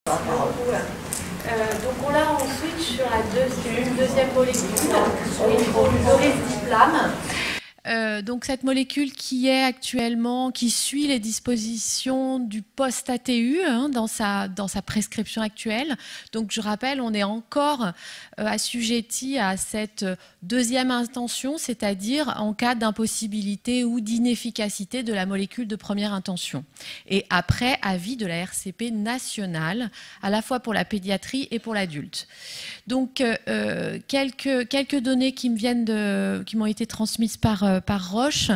Donc on l'a ensuite sur une deuxième molécule, le risdiplam. Donc cette molécule qui suit les dispositions du post-ATU dans sa prescription actuelle. Donc je rappelle, on est encore assujetti à cette deuxième intention, c'est-à-dire en cas d'impossibilité ou d'inefficacité de la molécule de première intention. Et après, avis de la RCP nationale, à la fois pour la pédiatrie et pour l'adulte. Donc quelques données qui m'ont été transmises par Roche.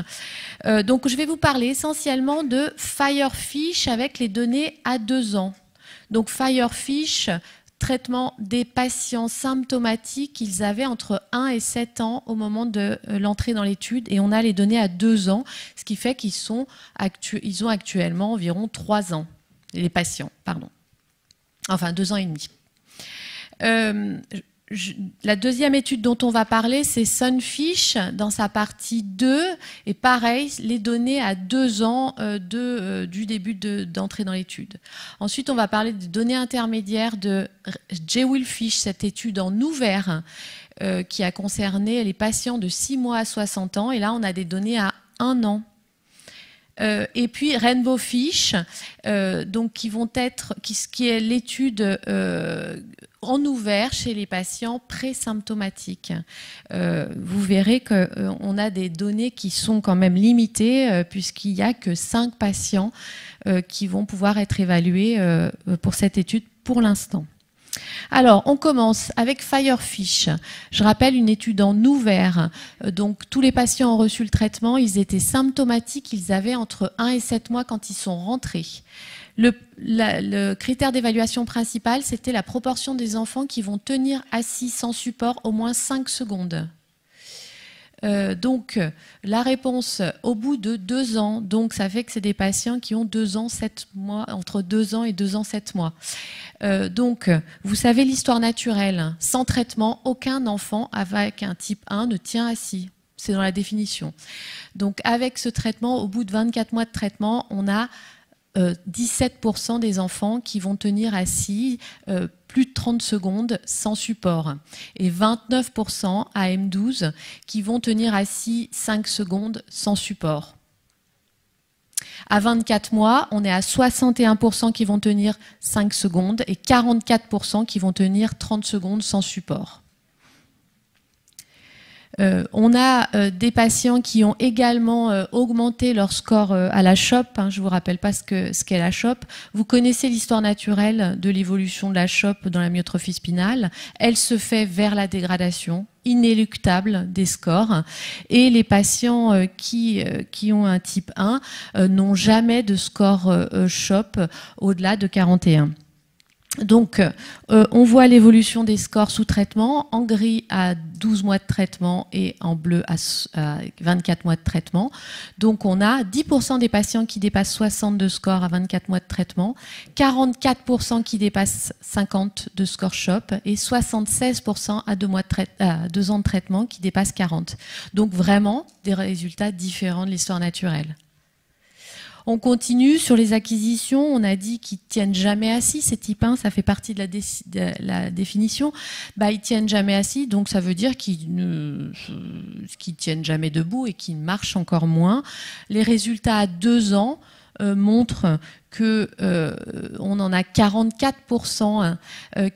Donc je vais vous parler essentiellement de Firefish avec les données à 2 ans. Donc Firefish, traitement des patients symptomatiques, ils avaient entre 1 et 7 ans au moment de l'entrée dans l'étude, et on a les données à 2 ans, ce qui fait qu'ils ont actuellement environ 3 ans, les patients, pardon. Enfin 2 ans et demi. La deuxième étude dont on va parler, c'est Sunfish dans sa partie 2. Et pareil, les données à 2 ans du début d'entrée dans l'étude. Ensuite, on va parler des données intermédiaires de Jewelfish, cette étude en ouvert qui a concerné les patients de 6 mois à 60 ans. Et là, on a des données à 1 an. Et puis Rainbowfish, donc qui est l'étude en ouvert chez les patients présymptomatiques. Vous verrez qu'on a des données qui sont quand même limitées puisqu'il n'y a que 5 patients qui vont pouvoir être évalués pour cette étude pour l'instant. Alors, on commence avec Firefish. Je rappelle une étude en ouvert. Donc, tous les patients ont reçu le traitement. Ils étaient symptomatiques. Ils avaient entre 1 et 7 mois quand ils sont rentrés. Le critère d'évaluation principal, c'était la proportion des enfants qui vont tenir assis sans support au moins 5 secondes. Donc, la réponse au bout de 2 ans, donc ça fait que c'est des patients qui ont 2 ans, 7 mois, entre 2 ans et 2 ans, 7 mois. Donc, vous savez l'histoire naturelle, sans traitement, aucun enfant avec un type 1 ne tient assis. C'est dans la définition. Donc, avec ce traitement, au bout de 24 mois de traitement, on a 17% des enfants qui vont tenir assis plus de 30 secondes sans support et 29% à M12 qui vont tenir assis 5 secondes sans support. À 24 mois, on est à 61% qui vont tenir 5 secondes et 44% qui vont tenir 30 secondes sans support. On a des patients qui ont également augmenté leur score à la CHOP. Je ne vous rappelle pas ce qu'est la CHOP. Vous connaissez l'histoire naturelle de l'évolution de la CHOP dans la myotrophie spinale. Elle se fait vers la dégradation inéluctable des scores. Et les patients qui ont un type 1 n'ont jamais de score CHOP au-delà de 41. Donc, on voit l'évolution des scores sous traitement, en gris à 12 mois de traitement et en bleu à 24 mois de traitement. Donc, on a 10% des patients qui dépassent 60 de score à 24 mois de traitement, 44% qui dépassent 50 de score CHOP et 76% à 2 ans de traitement qui dépassent 40. Donc, vraiment, des résultats différents de l'histoire naturelle. On continue sur les acquisitions. On a dit qu'ils ne tiennent jamais assis. Ces types 1, ça fait partie de la définition. Ils ne tiennent jamais assis, donc ça veut dire qu'ils ne tiennent jamais debout et qu'ils marchent encore moins. Les résultats à 2 ans montrent qu'on en a 44%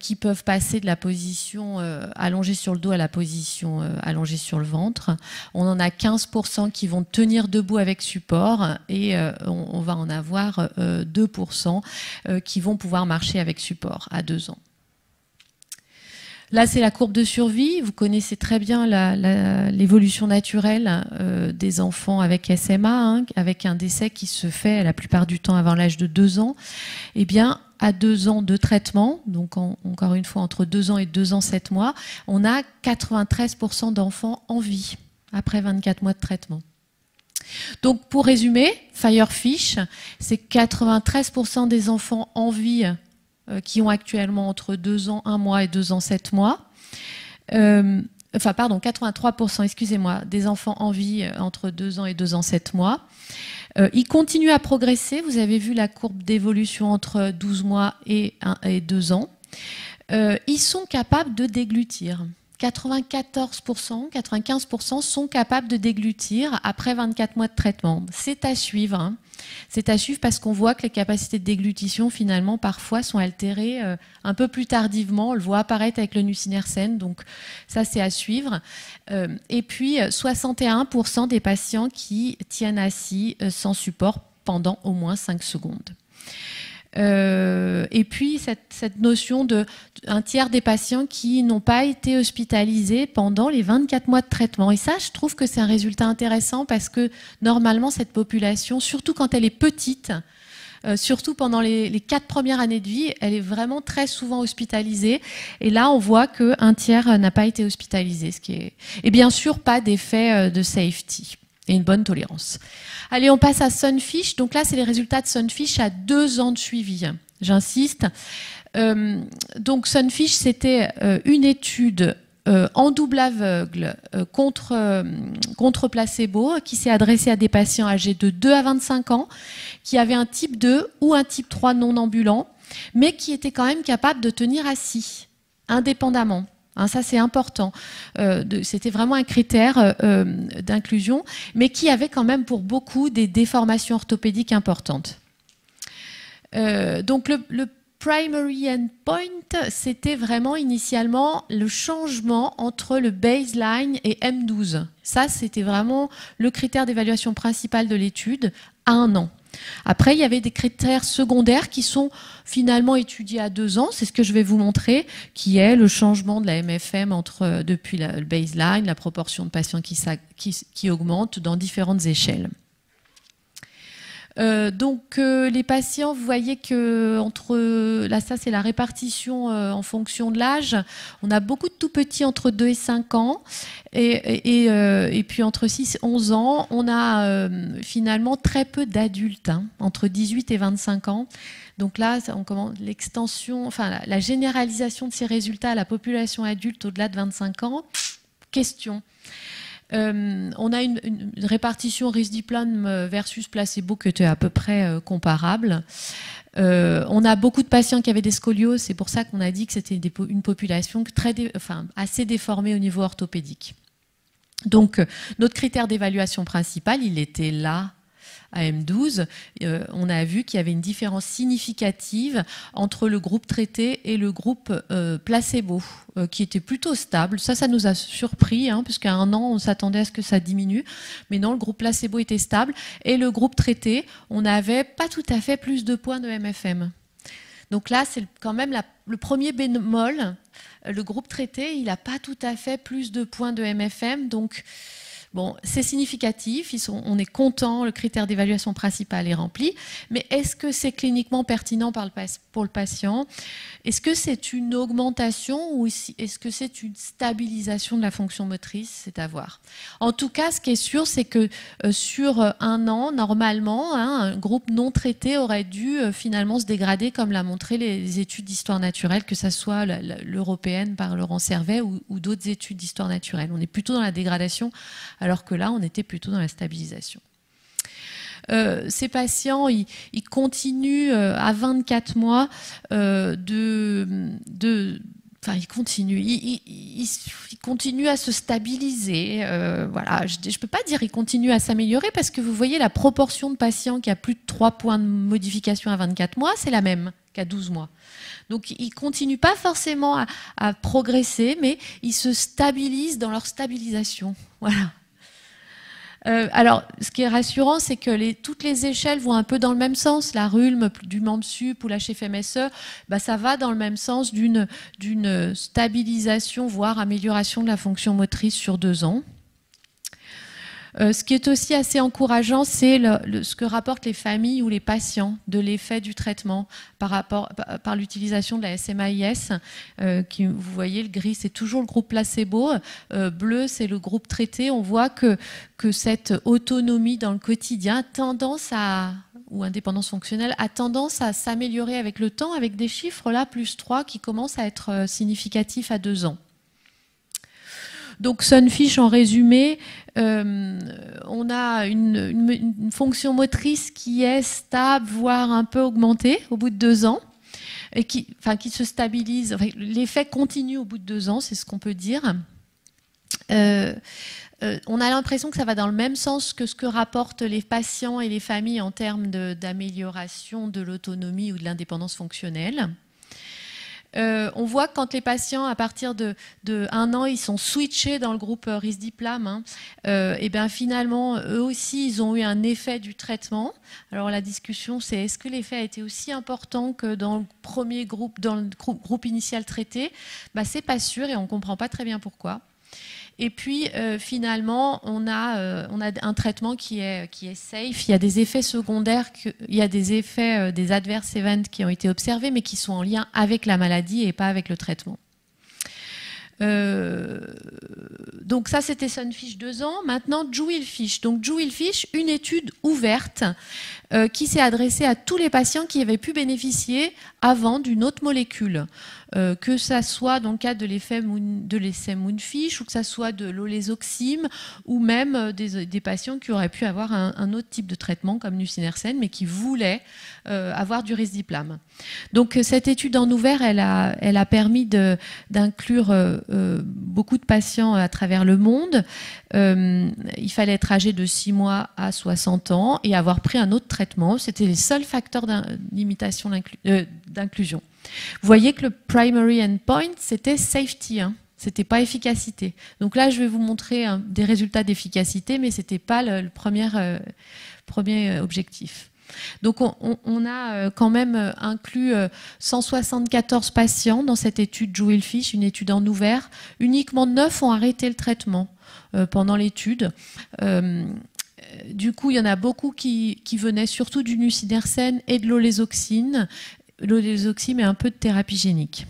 qui peuvent passer de la position allongée sur le dos à la position allongée sur le ventre. On en a 15% qui vont tenir debout avec support et on va en avoir 2% qui vont pouvoir marcher avec support à 2 ans. Là, c'est la courbe de survie. Vous connaissez très bien l'évolution naturelle des enfants avec SMA, avec un décès qui se fait la plupart du temps avant l'âge de 2 ans. Eh bien, à 2 ans de traitement, donc encore une fois entre 2 ans et 2 ans 7 mois, on a 93% d'enfants en vie après 24 mois de traitement. Donc, pour résumer, Firefish, c'est 93% des enfants en vie qui ont actuellement entre 2 ans 1 mois et 2 ans 7 mois. enfin pardon, 83%, excusez-moi, des enfants en vie entre 2 ans et 2 ans 7 mois. Ils continuent à progresser. Vous avez vu la courbe d'évolution entre 12 mois et 2 ans. Ils sont capables de déglutir. 94%, 95% sont capables de déglutir après 24 mois de traitement. C'est à suivre. Hein. C'est à suivre parce qu'on voit que les capacités de déglutition, finalement, parfois sont altérées un peu plus tardivement. On le voit apparaître avec le nusinersen, donc ça, c'est à suivre. Et puis, 61% des patients qui tiennent assis sans support pendant au moins 5 secondes. Et puis cette notion d'un tiers des patients qui n'ont pas été hospitalisés pendant les 24 mois de traitement. Et ça, je trouve que c'est un résultat intéressant parce que normalement, cette population, surtout quand elle est petite, surtout pendant les 4 premières années de vie, elle est vraiment très souvent hospitalisée. Et là, on voit qu'un tiers n'a pas été hospitalisé. Et bien sûr, pas d'effet de safety et une bonne tolérance. Allez, on passe à Sunfish. Donc là, c'est les résultats de Sunfish à 2 ans de suivi. J'insiste. Donc Sunfish, c'était une étude en double aveugle contre placebo qui s'est adressée à des patients âgés de 2 à 25 ans qui avaient un type 2 ou un type 3 non ambulant, mais qui étaient quand même capables de tenir assis, indépendamment. Hein, ça, c'est important. C'était vraiment un critère d'inclusion, mais qui avait quand même pour beaucoup des déformations orthopédiques importantes. Donc, le primary endpoint, c'était vraiment initialement le changement entre le baseline et M12. Ça, c'était vraiment le critère d'évaluation principal de l'étude à 1 an. Après, il y avait des critères secondaires qui sont finalement étudiés à 2 ans. C'est ce que je vais vous montrer, qui est le changement de la MFM depuis le baseline, la proportion de patients qui augmente dans différentes échelles. Donc les patients, vous voyez que là ça c'est la répartition en fonction de l'âge. On a beaucoup de tout petits entre 2 et 5 ans et puis entre 6 et 11 ans, on a finalement très peu d'adultes, hein, entre 18 et 25 ans. Donc là, on commence l'extension, enfin la généralisation de ces résultats à la population adulte au-delà de 25 ans. Question. On a une répartition risdiplam versus placebo qui était à peu près comparable. On a beaucoup de patients qui avaient des scolioses, c'est pour ça qu'on a dit que c'était une population assez déformée au niveau orthopédique. Donc, notre critère d'évaluation principal, il était là, à M12. On a vu qu'il y avait une différence significative entre le groupe traité et le groupe placebo, qui était plutôt stable. Ça nous a surpris, hein, puisqu'à 1 an, on s'attendait à ce que ça diminue. Mais non, le groupe placebo était stable. Et le groupe traité, on n'avait pas tout à fait plus de points de MFM. Donc là, c'est quand même le premier bémol. Le groupe traité, il n'a pas tout à fait plus de points de MFM. Donc, bon, c'est significatif, on est content, le critère d'évaluation principal est rempli, mais est-ce que c'est cliniquement pertinent pour le patient? Est-ce que c'est une augmentation ou est-ce que c'est une stabilisation de la fonction motrice? C'est à voir. En tout cas, ce qui est sûr, c'est que sur 1 an, normalement, hein, un groupe non traité aurait dû finalement se dégrader, comme l'a montré les études d'histoire naturelle, que ce soit l'européenne par Laurent Servet ou d'autres études d'histoire naturelle. On est plutôt dans la dégradation, alors que là, on était plutôt dans la stabilisation. Ces patients, ils continuent à 24 mois ils continuent à se stabiliser. Voilà. Je ne peux pas dire qu'ils continuent à s'améliorer parce que vous voyez la proportion de patients qui a plus de 3 points de modification à 24 mois, c'est la même qu'à 12 mois. Donc ils ne continuent pas forcément à progresser, mais ils se stabilisent dans leur stabilisation. Voilà. Alors, ce qui est rassurant, c'est que toutes les échelles vont un peu dans le même sens. La RULM du membre sup ou la HFMSE, ça va dans le même sens d'une stabilisation, voire amélioration de la fonction motrice sur 2 ans. Ce qui est aussi assez encourageant, c'est ce que rapportent les familles ou les patients de l'effet du traitement par l'utilisation de la SMAIS. Vous voyez, le gris, c'est toujours le groupe placebo. Bleu, c'est le groupe traité. On voit que cette autonomie dans le quotidien ou indépendance fonctionnelle a tendance à s'améliorer avec le temps, avec des chiffres là, +3, qui commencent à être significatifs à 2 ans. Donc Sunfish, en résumé, on a une fonction motrice qui est stable, voire un peu augmentée au bout de 2 ans, et qui se stabilise. Enfin, l'effet continue au bout de 2 ans, c'est ce qu'on peut dire. On a l'impression que ça va dans le même sens que ce que rapportent les patients et les familles en termes d'amélioration de l'autonomie ou de l'indépendance fonctionnelle. On voit que quand les patients, à partir de 1 an, ils sont switchés dans le groupe Risdiplam, et bien finalement, eux aussi, ils ont eu un effet du traitement. Alors la discussion, c'est est-ce que l'effet a été aussi important que dans le premier groupe, dans le groupe initial traité? C'est pas sûr et on ne comprend pas très bien pourquoi. Et puis finalement, on a un traitement qui est safe. Il y a des effets secondaires, il y a des effets, des adverse events qui ont été observés, mais qui sont en lien avec la maladie et pas avec le traitement. Donc ça, c'était Sunfish 2 ans. Maintenant, Jewelfish. Donc Jewelfish, une étude ouverte qui s'est adressée à tous les patients qui avaient pu bénéficier avant d'une autre molécule. Que ça soit dans le cadre de l'essai Moonfish ou que ça soit de l'olésoxime ou même des patients qui auraient pu avoir un autre type de traitement comme nusinersen mais qui voulaient avoir du risdiplam. Donc cette étude en ouvert, elle a permis d'inclure beaucoup de patients à travers le monde. Il fallait être âgé de 6 mois à 60 ans et avoir pris un autre traitement. C'était les seuls facteurs d'imitation d'inclusion. Vous voyez que le primary endpoint, c'était safety, hein. C'était pas efficacité. Donc là, je vais vous montrer des résultats d'efficacité, mais c'était pas le premier objectif. Donc on a quand même inclus 174 patients dans cette étude Jewelfish, une étude en ouvert. Uniquement 9 ont arrêté le traitement pendant l'étude. Du coup, il y en a beaucoup qui venaient surtout du nusinersen et de l'olésoxime. L'olésoxime et un peu de thérapie génique.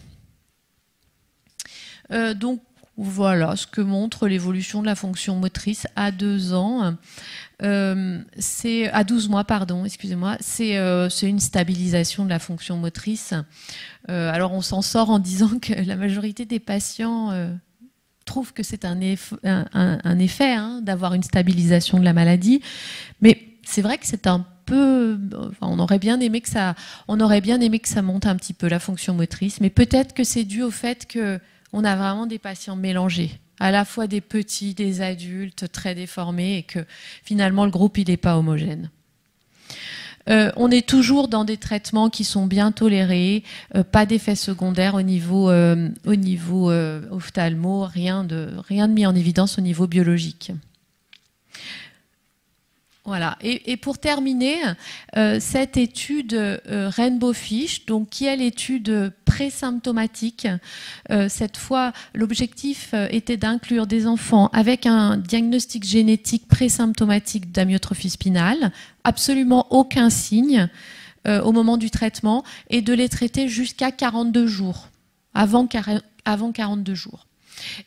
Donc voilà ce que montre l'évolution de la fonction motrice à 2 ans. À 12 mois, pardon, excusez-moi. C'est une stabilisation de la fonction motrice. Alors on s'en sort en disant que la majorité des patients trouvent que c'est un effet hein, d'avoir une stabilisation de la maladie. Mais c'est vrai que c'est un on aurait bien aimé que ça monte un petit peu la fonction motrice, mais peut-être que c'est dû au fait qu'on a vraiment des patients mélangés, à la fois des petits, des adultes très déformés, et que finalement le groupe il n'est pas homogène. On est toujours dans des traitements qui sont bien tolérés, pas d'effets secondaires au niveau ophtalmo, rien de mis en évidence au niveau biologique. Voilà. Et pour terminer, cette étude Rainbowfish, donc qui est l'étude présymptomatique, cette fois l'objectif était d'inclure des enfants avec un diagnostic génétique présymptomatique d'amyotrophie spinale, absolument aucun signe au moment du traitement, et de les traiter jusqu'à 42 jours, avant 42 jours.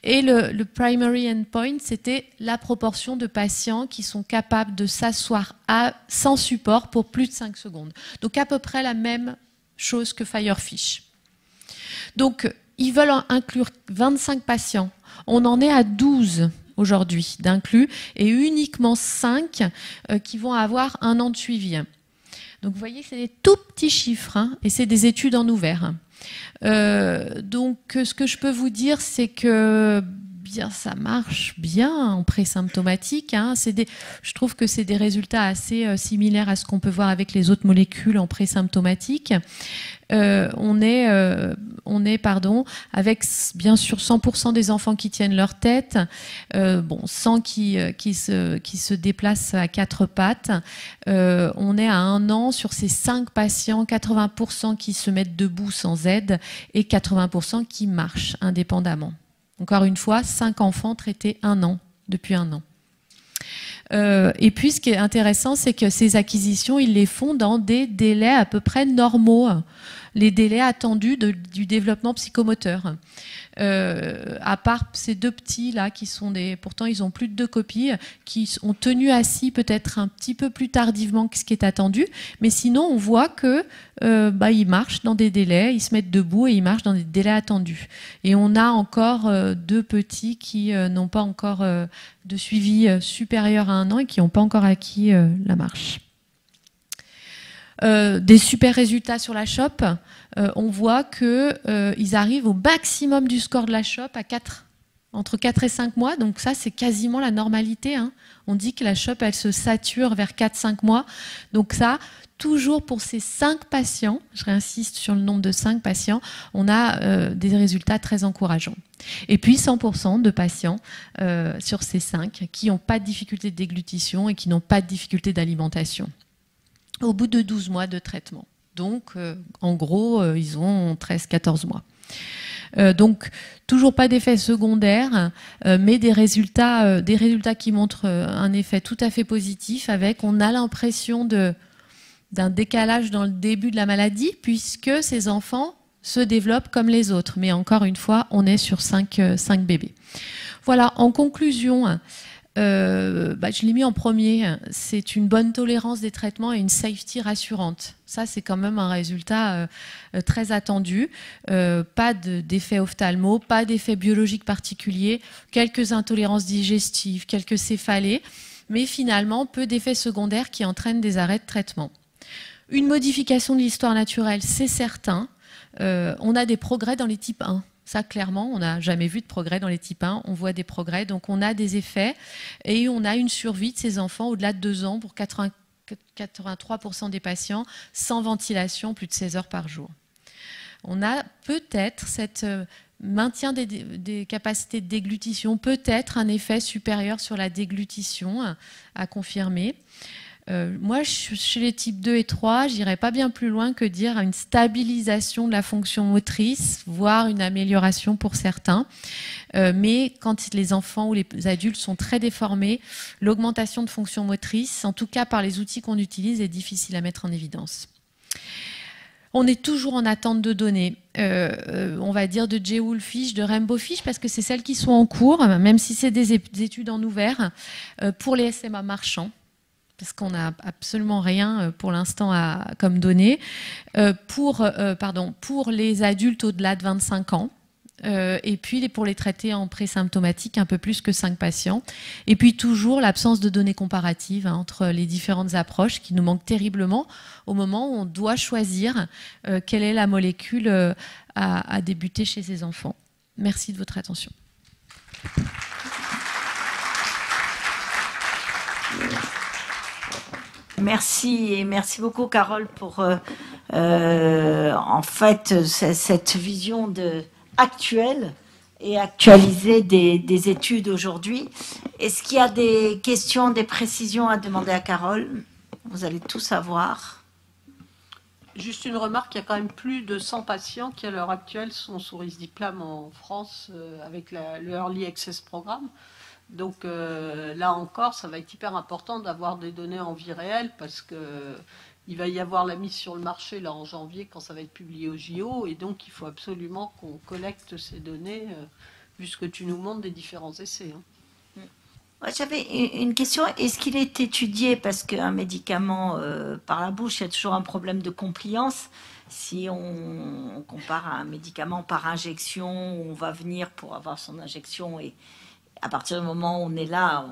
Et le primary endpoint, c'était la proportion de patients qui sont capables de s'asseoir sans support pour plus de 5 secondes. Donc à peu près la même chose que Firefish. Donc ils veulent inclure 25 patients. On en est à 12 aujourd'hui d'inclus et uniquement 5 qui vont avoir 1 an de suivi. Donc vous voyez, c'est des tout petits chiffres hein, et c'est des études en ouvert. Donc ce que je peux vous dire, c'est que bien, ça marche bien en présymptomatique. Hein. Je trouve que c'est des résultats assez similaires à ce qu'on peut voir avec les autres molécules en présymptomatique. On est avec bien sûr 100% des enfants qui tiennent leur tête, 100 qui se déplacent à 4 pattes. On est à 1 an sur ces 5 patients, 80% qui se mettent debout sans aide et 80% qui marchent indépendamment. Encore une fois, 5 enfants traités depuis 1 an. Et puis, ce qui est intéressant, c'est que ces acquisitions, ils les font dans des délais à peu près normaux. les délais attendus du développement psychomoteur. À part ces 2 petits là qui sont pourtant ils ont plus de 2 copies, qui ont tenu assis peut-être un petit peu plus tardivement que ce qui est attendu, mais sinon on voit que ils marchent dans des délais, ils se mettent debout et ils marchent dans des délais attendus. Et on a encore 2 petits qui n'ont pas encore de suivi supérieur à 1 an et qui n'ont pas encore acquis la marche. Des super résultats sur la CHOP, on voit qu'ils arrivent au maximum du score de la CHOP à entre 4 et 5 mois, donc ça c'est quasiment la normalité. Hein. On dit que la CHOP elle se sature vers 4-5 mois, donc ça, toujours pour ces 5 patients, je réinsiste sur le nombre de 5 patients, on a des résultats très encourageants. Et puis 100% de patients sur ces 5 qui n'ont pas de difficulté de déglutition et qui n'ont pas de difficulté d'alimentation au bout de 12 mois de traitement. Donc, en gros, ils ont 13-14 mois. Donc, toujours pas d'effet secondaire, mais des résultats qui montrent un effet tout à fait positif avec, on a l'impression d'un décalage dans le début de la maladie, puisque ces enfants se développent comme les autres. Mais encore une fois, on est sur 5 bébés. Voilà, en conclusion, je l'ai mis en premier, c'est une bonne tolérance des traitements et une safety rassurante. Ça, c'est quand même un résultat très attendu. Pas d'effet ophtalmo, pas d'effet biologique particulier, quelques intolérances digestives, quelques céphalées, mais finalement, peu d'effets secondaires qui entraînent des arrêts de traitement. Une modification de l'histoire naturelle, c'est certain. On a des progrès dans les types 1. Ça, clairement, on n'a jamais vu de progrès dans les types 1. On voit des progrès, donc on a des effets et on a une survie de ces enfants au-delà de 2 ans pour 83% des patients sans ventilation, plus de 16 heures par jour. On a peut-être cette maintien des capacités de déglutition, peut-être un effet supérieur sur la déglutition à confirmer. Moi, chez les types 2 et 3, je n'irais pas bien plus loin que dire une stabilisation de la fonction motrice, voire une amélioration pour certains. Mais quand les enfants ou les adultes sont très déformés, l'augmentation de fonction motrice, en tout cas par les outils qu'on utilise, est difficile à mettre en évidence. On est toujours en attente de données, on va dire de J-Wolfish, de Rainbowfish, parce que c'est celles qui sont en cours, même si c'est des études en ouvert, pour les SMA marchands, parce qu'on n'a absolument rien pour l'instant comme données, pour les adultes au-delà de 25 ans, et puis pour les traités en présymptomatique, un peu plus que 5 patients, et puis toujours l'absence de données comparatives entre les différentes approches qui nous manquent terriblement au moment où on doit choisir quelle est la molécule à débuter chez ces enfants. Merci de votre attention. Merci et merci beaucoup Carole pour en fait cette vision actuelle et actualisée des études aujourd'hui. Est-ce qu'il y a des questions, des précisions à demander à Carole? Vous allez tout savoir. Juste une remarque, il y a quand même plus de 100 patients qui à l'heure actuelle sont sous risdiplam en France avec le Early Access Programme. Donc là encore, ça va être hyper important d'avoir des données en vie réelle parce qu'il va y avoir la mise sur le marché là en janvier quand ça va être publié au JO et donc il faut absolument qu'on collecte ces données vu ce que tu nous montres des différents essais. Hein. Ouais, j'avais une question. Est-ce qu'il est étudié parce qu'un médicament par la bouche, il y a toujours un problème de compliance. Si on compare à un médicament par injection, on va venir pour avoir son injection et à partir du moment où on est là,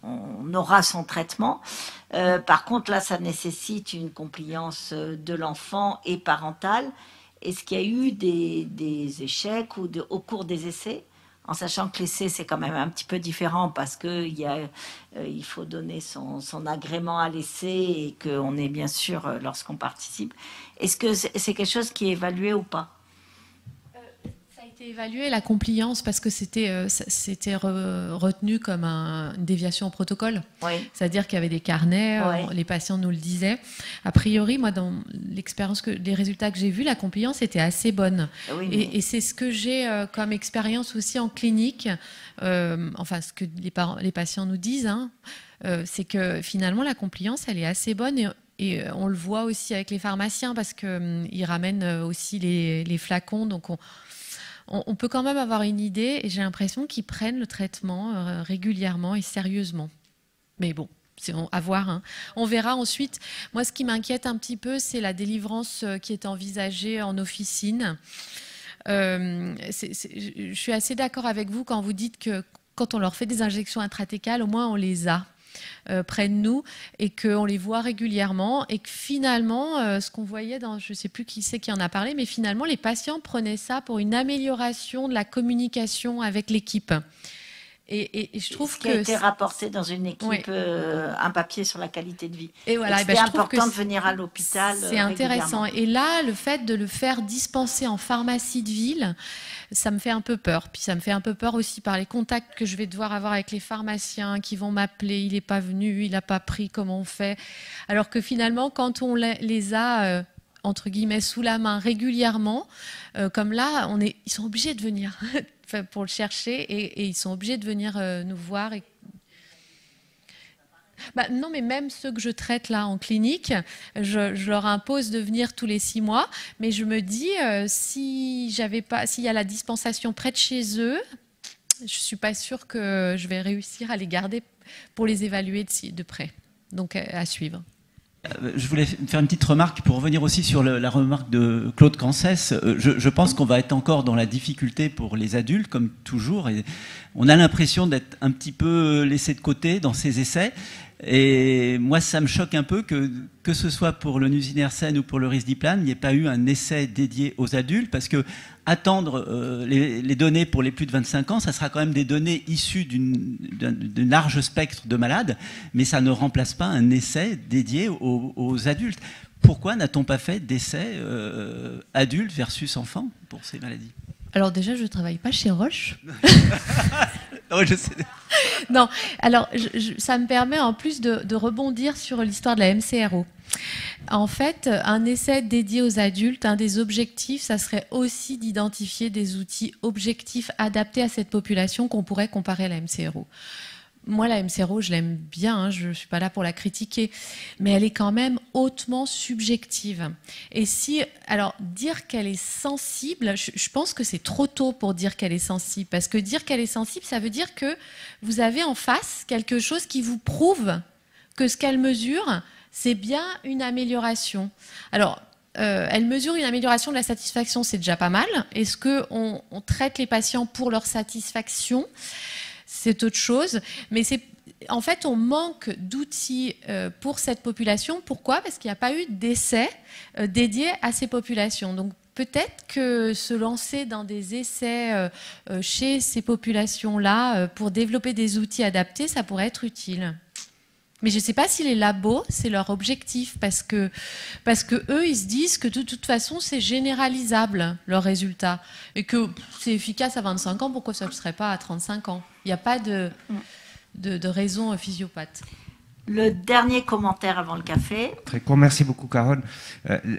on aura son traitement. Par contre, là, ça nécessite une compliance de l'enfant et parentale. Est-ce qu'il y a eu des échecs au cours des essais? En sachant que l'essai, c'est quand même un petit peu différent parce qu'il faut donner son agrément à l'essai et qu'on est bien sûr lorsqu'on participe. Est-ce que c'est quelque chose qui est évalué ou pas? Évaluer la compliance parce que c'était retenu comme une déviation au protocole. Oui. C'est-à-dire qu'il y avait des carnets, oui. Les patients nous le disaient. A priori, moi, dans les résultats que j'ai vus, la compliance était assez bonne. Oui, et c'est ce que j'ai comme expérience aussi en clinique, enfin ce que les patients nous disent, hein, c'est que finalement la compliance, elle est assez bonne et on le voit aussi avec les pharmaciens parce qu'ils ramènent aussi les flacons. Donc on peut quand même avoir une idée et j'ai l'impression qu'ils prennent le traitement régulièrement et sérieusement. Mais bon, c'est à voir, hein. On verra ensuite. Moi, ce qui m'inquiète un petit peu, c'est la délivrance qui est envisagée en officine. Je suis assez d'accord avec vous quand vous dites que quand on leur fait des injections intrathecales, au moins on les a près de nous et qu'on les voit régulièrement et que finalement, ce qu'on voyait dans, je ne sais plus qui c'est qui en a parlé, mais finalement les patients prenaient ça pour une amélioration de la communication avec l'équipe. Et je trouve que... Ce qui a été rapporté dans une équipe, oui. Un papier sur la qualité de vie. Et voilà, c'était important de venir à l'hôpital. C'est intéressant. Et là, le fait de le faire dispenser en pharmacie de ville, ça me fait un peu peur. Puis ça me fait un peu peur aussi par les contacts que je vais devoir avoir avec les pharmaciens qui vont m'appeler. Il n'est pas venu, il n'a pas pris, comment on fait? Alors que finalement, quand on les a... entre guillemets, sous la main régulièrement, comme là, ils sont obligés de venir pour le chercher et ils sont obligés de venir nous voir. Non, mais même ceux que je traite là en clinique, je leur impose de venir tous les 6 mois, mais je me dis, s'il y a la dispensation près de chez eux, je ne suis pas sûre que je vais réussir à les garder pour les évaluer de près. Donc, à suivre. Je voulais faire une petite remarque pour revenir aussi sur la remarque de Claude Cancès. Je pense qu'on va être encore dans la difficulté pour les adultes, comme toujours. Et on a l'impression d'être un petit peu laissé de côté dans ces essais. Et moi, ça me choque un peu que ce soit pour le nusinersen ou pour le risdiplam, il n'y ait pas eu un essai dédié aux adultes, parce que attendre les données pour les plus de 25 ans, ça sera quand même des données issues d'un large spectre de malades, mais ça ne remplace pas un essai dédié aux adultes. Pourquoi n'a-t-on pas fait d'essais adultes versus enfants pour ces maladies? Alors déjà, je ne travaille pas chez Roche. Oui, je sais. Non, alors ça me permet en plus de rebondir sur l'histoire de la MCRO. En fait, un essai dédié aux adultes, un des objectifs, ça serait aussi d'identifier des outils objectifs adaptés à cette population qu'on pourrait comparer à la MCRO. Moi, la MCRO, je l'aime bien, hein, je ne suis pas là pour la critiquer, mais elle est quand même hautement subjective. Et alors, dire qu'elle est sensible, je pense que c'est trop tôt pour dire qu'elle est sensible, parce que dire qu'elle est sensible, ça veut dire que vous avez en face quelque chose qui vous prouve que ce qu'elle mesure, c'est bien une amélioration. Alors, elle mesure une amélioration de la satisfaction, c'est déjà pas mal. Est-ce qu'on traite les patients pour leur satisfaction ? C'est autre chose, mais en fait, on manque d'outils pour cette population. Pourquoi? Parce qu'il n'y a pas eu d'essais dédiés à ces populations. Donc, peut-être que se lancer dans des essais chez ces populations-là pour développer des outils adaptés, ça pourrait être utile. Mais je ne sais pas si les labos, c'est leur objectif, parce que eux, ils se disent que de toute façon, c'est généralisable, leurs résultats. Et que c'est efficace à 25 ans, pourquoi ça ne le serait pas à 35 ans? Il n'y a pas de raison physiopathe. Le dernier commentaire avant le café. Très court, merci beaucoup Carole.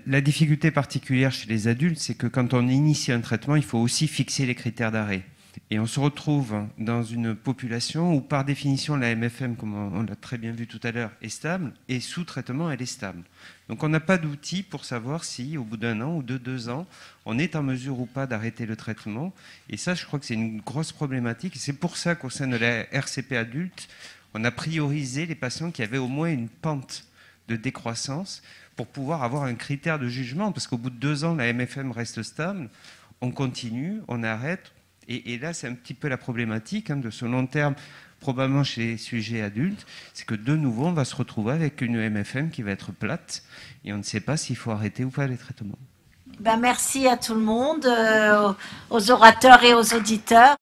La difficulté particulière chez les adultes, c'est que quand on initie un traitement, il faut aussi fixer les critères d'arrêt. Et on se retrouve dans une population où, par définition, la MFM, comme on l'a très bien vu tout à l'heure, est stable, et sous traitement, elle est stable. Donc on n'a pas d'outil pour savoir si, au bout d'1 an ou de 2 ans, on est en mesure ou pas d'arrêter le traitement. Et ça, je crois que c'est une grosse problématique. C'est pour ça qu'au sein de la RCP adulte, on a priorisé les patients qui avaient au moins une pente de décroissance pour pouvoir avoir un critère de jugement. Parce qu'au bout de 2 ans, la MFM reste stable, on continue, on arrête. Et là, c'est un petit peu la problématique de ce long terme, probablement chez les sujets adultes, c'est que de nouveau, on va se retrouver avec une MFM qui va être plate et on ne sait pas s'il faut arrêter ou pas les traitements. Merci à tout le monde, aux orateurs et aux auditeurs.